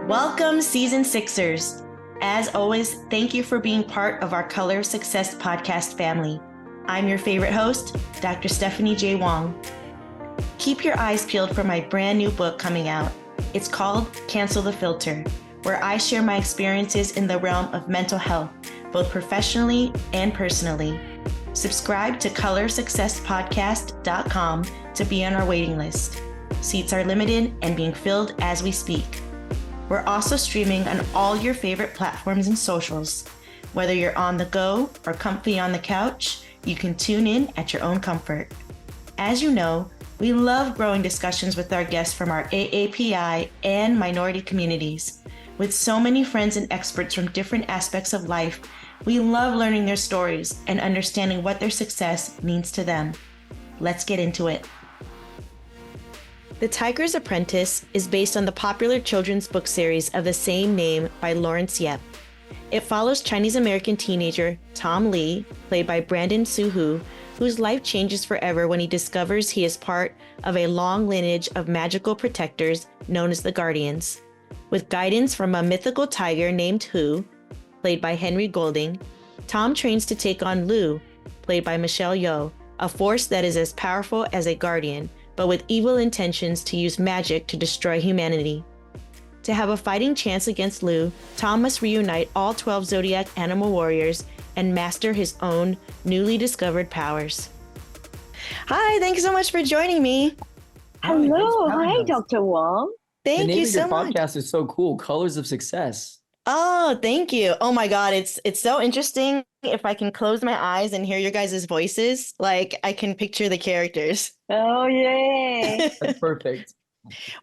Welcome, Season Sixers. As always, thank you for being part of our Color of Success podcast family. I'm your favorite host, Dr. Stephanie J. Wong. Keep your eyes peeled for my brand new book coming out. It's called Cancel the Filter, where I share my experiences in the realm of mental health, both professionally and personally. Subscribe to colorsuccesspodcast.com to be on our waiting list. Seats are limited and being filled as we speak. We're also streaming on all your favorite platforms and socials. Whether you're on the go or comfy on the couch, you can tune in at your own comfort. As you know, we love growing discussions with our guests from our AAPI and minority communities. With so many friends and experts from different aspects of life, we love learning their stories and understanding what their success means to them. Let's get into it. The Tiger's Apprentice is based on the popular children's book series of the same name by Laurence Yep. It follows Chinese-American teenager Tom Lee, played by Soo Hoo, whose life changes forever when he discovers he is part of a long lineage of magical protectors known as the Guardians. With guidance from a mythical tiger named Hoo, played by Henry Golding, Tom trains to take on Lu, played by Yeoh, a force that is as powerful as a guardian, but with evil intentions to use magic to destroy humanity. To have a fighting chance against Lu, Tom must reunite all 12 Zodiac animal warriors and master his own newly discovered powers. Hi, thank you so much for joining me. Hello, hi, Dr. Wong. Thank you so much. The name of your podcast is so cool, Colors of Success. Oh, thank you. Oh my God, it's so interesting. If I can close my eyes and hear your guys' voices, like I can picture the characters. Oh, yay. That's perfect.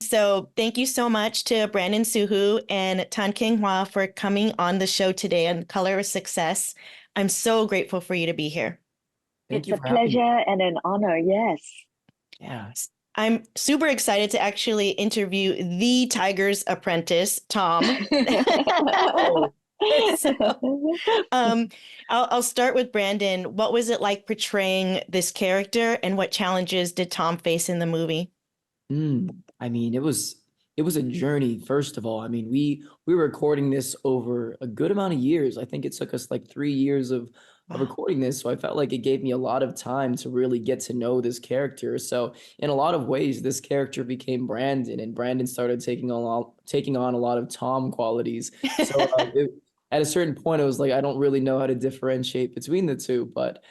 So thank you so much to Soo Hoo and Kheng Hua for coming on the show today on Color of Success. I'm so grateful for you to be here. It's a pleasure and an honor, yes. Yes. I'm super excited to actually interview the Tiger's Apprentice, Tom. I'll start with Brandon. What was it like portraying this character, and what challenges did Tom face in the movie? I mean, it was a journey, first of all. I mean, we were recording this over a good amount of years. I think it took us like 3 years of recording this. So I felt like it gave me a lot of time to really get to know this character. So in a lot of ways, this character became Brandon, and Brandon started taking on a lot of Tom qualities. So at a certain point, it was like, I don't really know how to differentiate between the two, but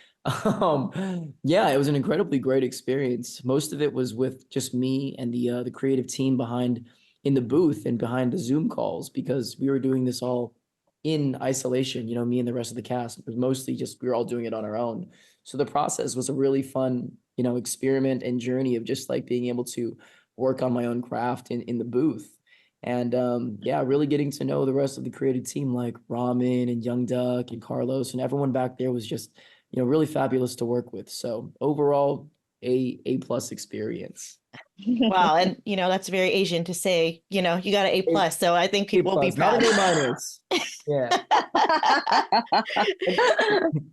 yeah, it was an incredibly great experience. Most of it was with just me and the creative team behind in the booth and behind the Zoom calls, because we were doing this all in isolation, me and the rest of the cast. It was mostly just, we were all doing it on our own. So the process was a really fun, experiment and journey of just like being able to work on my own craft in the booth. And yeah, really getting to know the rest of the creative team, like Ramen and Young Duck and Carlos, and everyone back there was just, really fabulous to work with. So overall, A+ experience. Wow, and that's very Asian to say. You got an A+, so I think people will be proud. Not an A-. Yeah.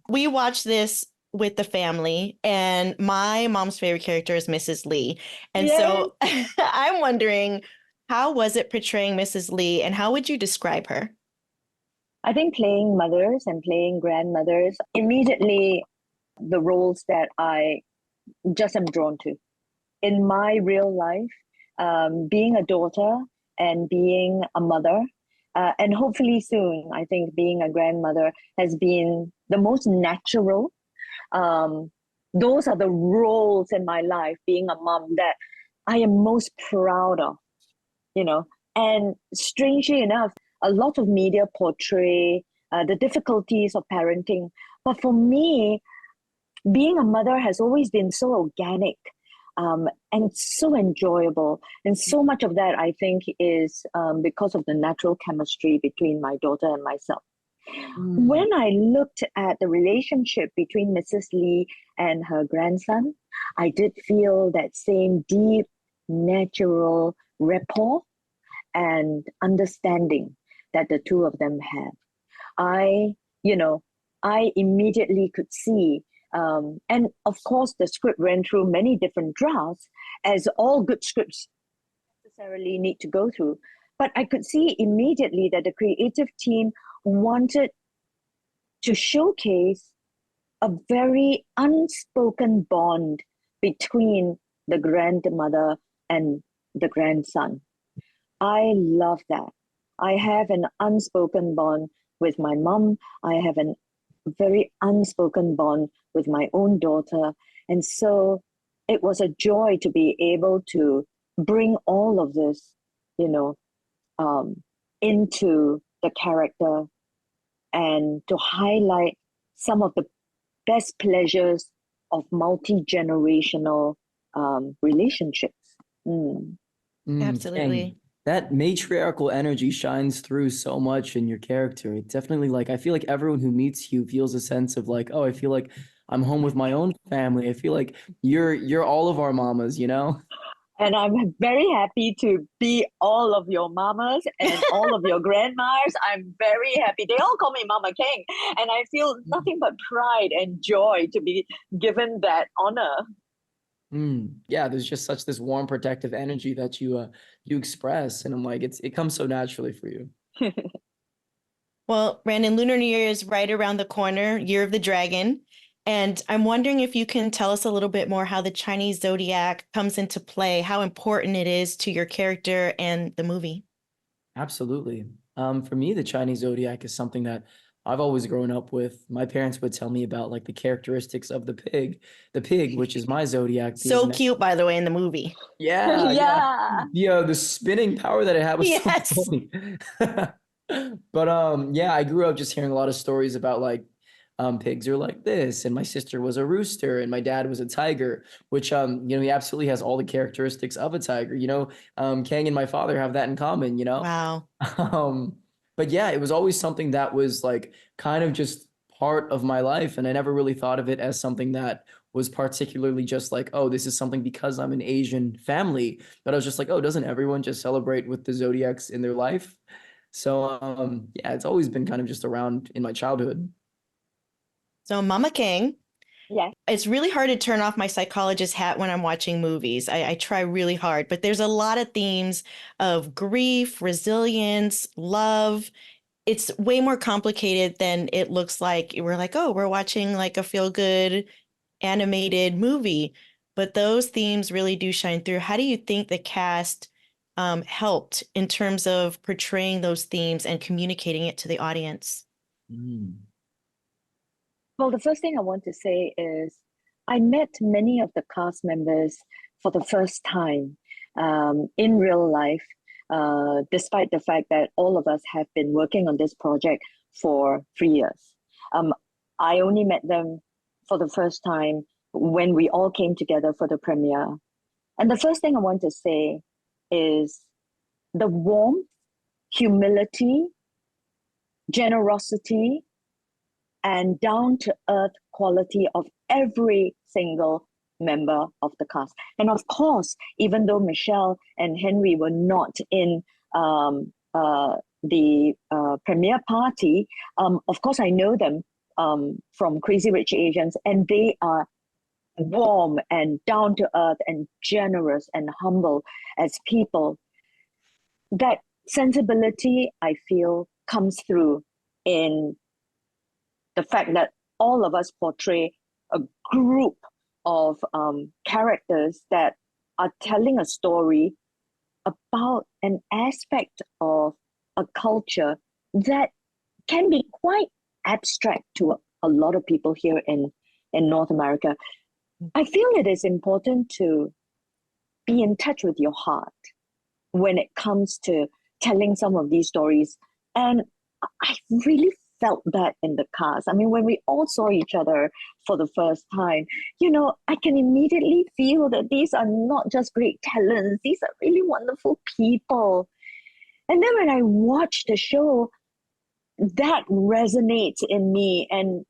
We watched this with the family, and my mom's favorite character is Mrs. Lee, and so I'm wondering, how was it portraying Mrs. Lee, and how would you describe her? I think playing mothers and playing grandmothers, immediately the roles that I just am drawn to. In my real life, being a daughter and being a mother, and hopefully soon, I think being a grandmother has been the most natural. Those are the roles in my life, being a mom, that I am most proud of, and strangely enough, a lot of media portray the difficulties of parenting. But for me, being a mother has always been so organic and so enjoyable. And so much of that, I think, is because of the natural chemistry between my daughter and myself. When I looked at the relationship between Mrs. Lee and her grandson, I did feel that same deep, natural rapport and understanding that the two of them have. I immediately could see, and of course the script ran through many different drafts, as all good scripts necessarily need to go through. But I could see immediately that the creative team wanted to showcase a very unspoken bond between the grandmother and the grandson. I love that. I have an unspoken bond with my mom. I have a very unspoken bond with my own daughter. And so it was a joy to be able to bring all of this, you know, into the character and to highlight some of the best pleasures of multi-generational relationships. Absolutely. And that matriarchal energy shines through so much in your character. It definitely, like, I feel like everyone who meets you feels a sense of like, oh, I feel like I'm home with my own family. I feel like you're all of our mamas, you know? And I'm very happy to be all of your mamas and all of your grandmas. I'm very happy. They all call me Mama Kheng, and I feel nothing but pride and joy to be given that honor. Yeah, there's just such this warm, protective energy that you express, and I'm like, it comes so naturally for you. Well, Brandon, Lunar New Year is right around the corner, Year of the Dragon. And I'm wondering if you can tell us a little bit more how the Chinese Zodiac comes into play, how important it is to your character and the movie. Absolutely. For me, the Chinese Zodiac is something that I've always grown up with. My parents would tell me about like the characteristics of the pig, which is my zodiac, So being cute, by the way, in the movie. yeah, Yeah. the spinning power that it had was so Yes. funny. But yeah, I grew up just hearing a lot of stories about like pigs are like this, and my sister was a rooster, and my dad was a tiger, which he absolutely has all the characteristics of a tiger. Kang and my father have that in common. Wow. Um, but yeah, it was always something that was like kind of just part of my life, and I never really thought of it as something that was particularly just like, oh, this is something because I'm an Asian family. But I was just like, oh, doesn't everyone just celebrate with the zodiacs in their life? So yeah, it's always been kind of just around in my childhood. So, Mama King, Yeah. it's really hard to turn off my psychologist hat when I'm watching movies. I try really hard, but there's a lot of themes of grief, resilience, love. It's way more complicated than it looks like. We're like, oh, we're watching like a feel good animated movie, but those themes really do shine through. How do you think the cast helped in terms of portraying those themes and communicating it to the audience? Mm. Well, the first thing I want to say is I met many of the cast members for the first time in real life, despite the fact that all of us have been working on this project for 3 years. I only met them for the first time when we all came together for the premiere. And the first thing I want to say is the warmth, humility, generosity, and down to earth quality of every single member of the cast. And of course, even though Michelle and Henry were not in the premiere party, of course, I know them from Crazy Rich Asians, and they are warm and down to earth and generous and humble as people. That sensibility, I feel, comes through in the fact that all of us portray a group of characters that are telling a story about an aspect of a culture that can be quite abstract to a lot of people here in North America. I feel it is important to be in touch with your heart when it comes to telling some of these stories. And I really felt that in the cast. I mean, when we all saw each other for the first time, I can immediately feel that these are not just great talents, these are really wonderful people. And then when I watch the show, that resonates in me. And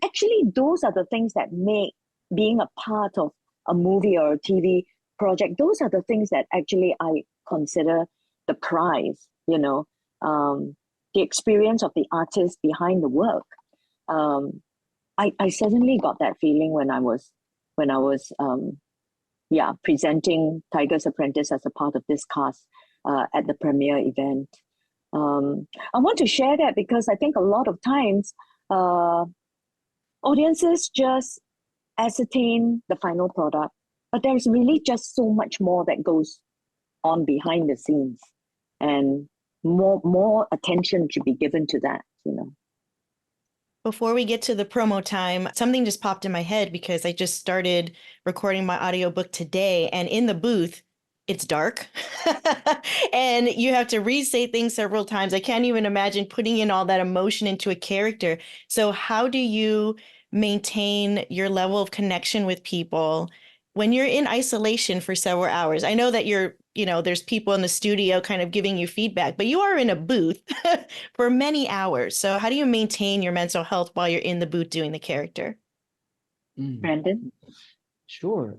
actually, those are the things that make being a part of a movie or a TV project, those are the things that actually I consider the prize, the experience of the artist behind the work. I certainly got that feeling when I was presenting Tiger's Apprentice as a part of this cast at the premiere event. I want to share that because I think a lot of times audiences just ascertain the final product, but there's really just so much more that goes on behind the scenes, and more attention should be given to that, you know. Before we get to the promo time, something just popped in my head because I just started recording my audiobook today, and in the booth, it's dark and you have to re-say things several times. I can't even imagine putting in all that emotion into a character. So how do you maintain your level of connection with people when you're in isolation for several hours? I know that there's people in the studio kind of giving you feedback, but you are in a booth for many hours. So how do you maintain your mental health while you're in the booth doing the character? Brandon? Sure.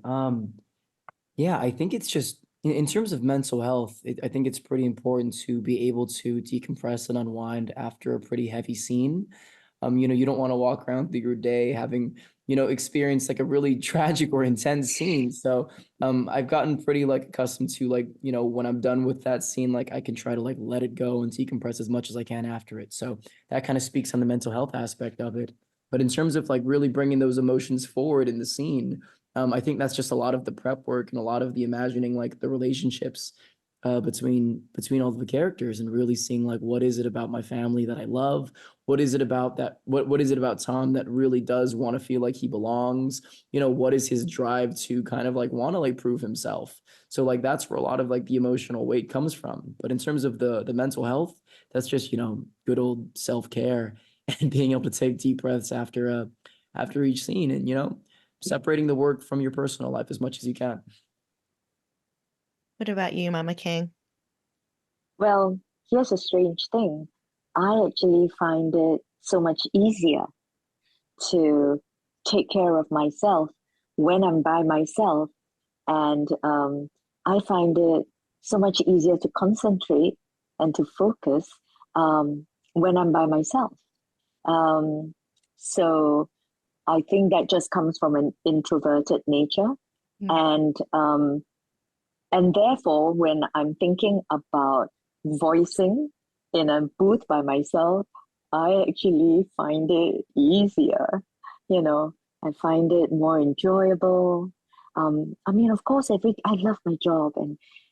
Yeah, I think it's just in terms of mental health, I think it's pretty important to be able to decompress and unwind after a pretty heavy scene. You don't want to walk around through your day having, experienced like a really tragic or intense scene. So I've gotten pretty like accustomed to like, when I'm done with that scene, like I can try to like let it go and decompress as much as I can after it. So that kind of speaks on the mental health aspect of it. But in terms of like really bringing those emotions forward in the scene, I think that's just a lot of the prep work and a lot of the imagining like the relationships between all of the characters, and really seeing like what is it about my family that I love? What is it about that? What is it about Tom that really does want to feel like he belongs? What is his drive to kind of like want to like prove himself? So like that's where a lot of like the emotional weight comes from. But in terms of the mental health, that's just good old self-care and being able to take deep breaths after each scene, and separating the work from your personal life as much as you can. What about you, Mama Kheng? Well, here's a strange thing. I actually find it so much easier to take care of myself when I'm by myself. And I find it so much easier to concentrate and to focus when I'm by myself. So I think that just comes from an introverted nature. And therefore, when I'm thinking about voicing in a booth by myself, I actually find it easier. I find it more enjoyable. I mean, of course, I love my job,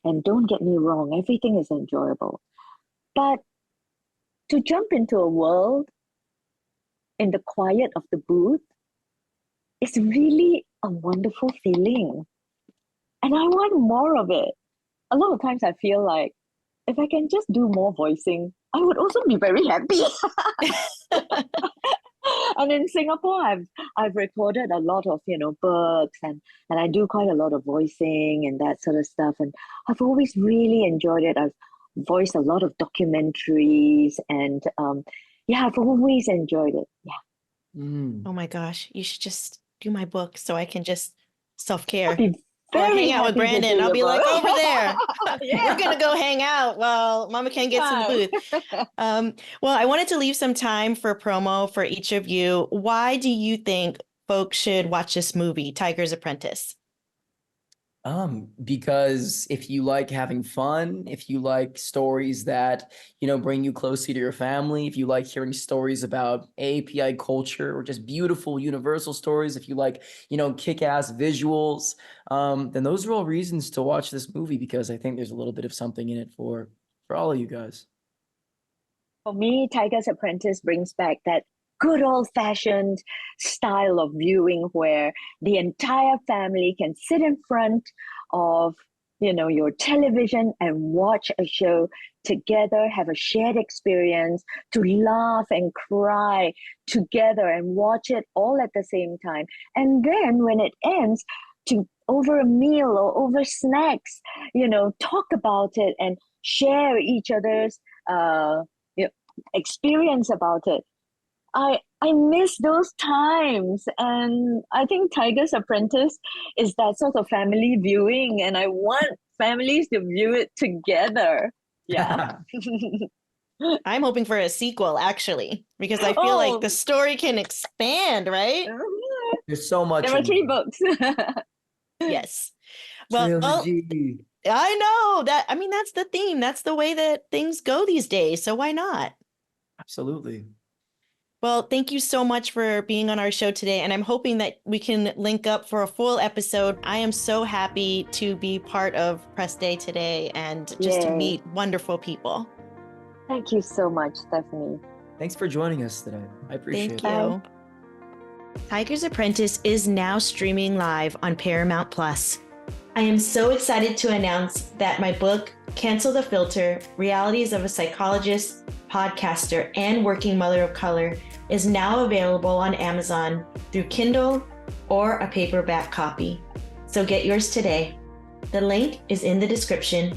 and don't get me wrong, everything is enjoyable. But to jump into a world in the quiet of the booth is really a wonderful feeling. And I want more of it. A lot of times I feel like if I can just do more voicing, I would also be very happy. And in Singapore, I've recorded a lot of books, and I do quite a lot of voicing and that sort of stuff. And I've always really enjoyed it. I've voiced a lot of documentaries, and I've always enjoyed it. Yeah. Oh my gosh, you should just do my book so I can just self-care. I'd be Or very hang out with happy to Brandon. do I'll your be like, book. over there. Yeah. We're gonna go hang out while Mama Kheng gets in the booth. Well, I wanted to leave some time for promo for each of you. Why do you think folks should watch this movie, Tiger's Apprentice? Because if you like having fun, if you like stories that, bring you closer to your family, if you like hearing stories about API culture or just beautiful universal stories, if you like, kick-ass visuals, then those are all reasons to watch this movie, because I think there's a little bit of something in it for all of you guys. For me, Tiger's Apprentice brings back that good old-fashioned style of viewing where the entire family can sit in front of your television and watch a show together, have a shared experience, to laugh and cry together and watch it all at the same time. And then when it ends, to over a meal or over snacks, talk about it and share each other's experience about it. I miss those times, and I think Tiger's Apprentice is that sort of family viewing, and I want families to view it together. Yeah. I'm hoping for a sequel, actually, because I feel like the story can expand, right? There's so much. There are 3 books. Yes. Well, Trilogy. I know that. I mean, that's the theme. That's the way that things go these days. So why not? Absolutely. Well, thank you so much for being on our show today. And I'm hoping that we can link up for a full episode. I am so happy to be part of Press Day today and just to Yay. meet wonderful people. Thank you so much, Stephanie. Thanks for joining us today. I appreciate Thank it. you. Tiger's Apprentice is now streaming live on Paramount Plus. I am so excited to announce that my book, Cancel the Filter: Realities of a Psychologist, Podcaster, and Working Mother of Color, is now available on Amazon through Kindle or a paperback copy. So get yours today. The link is in the description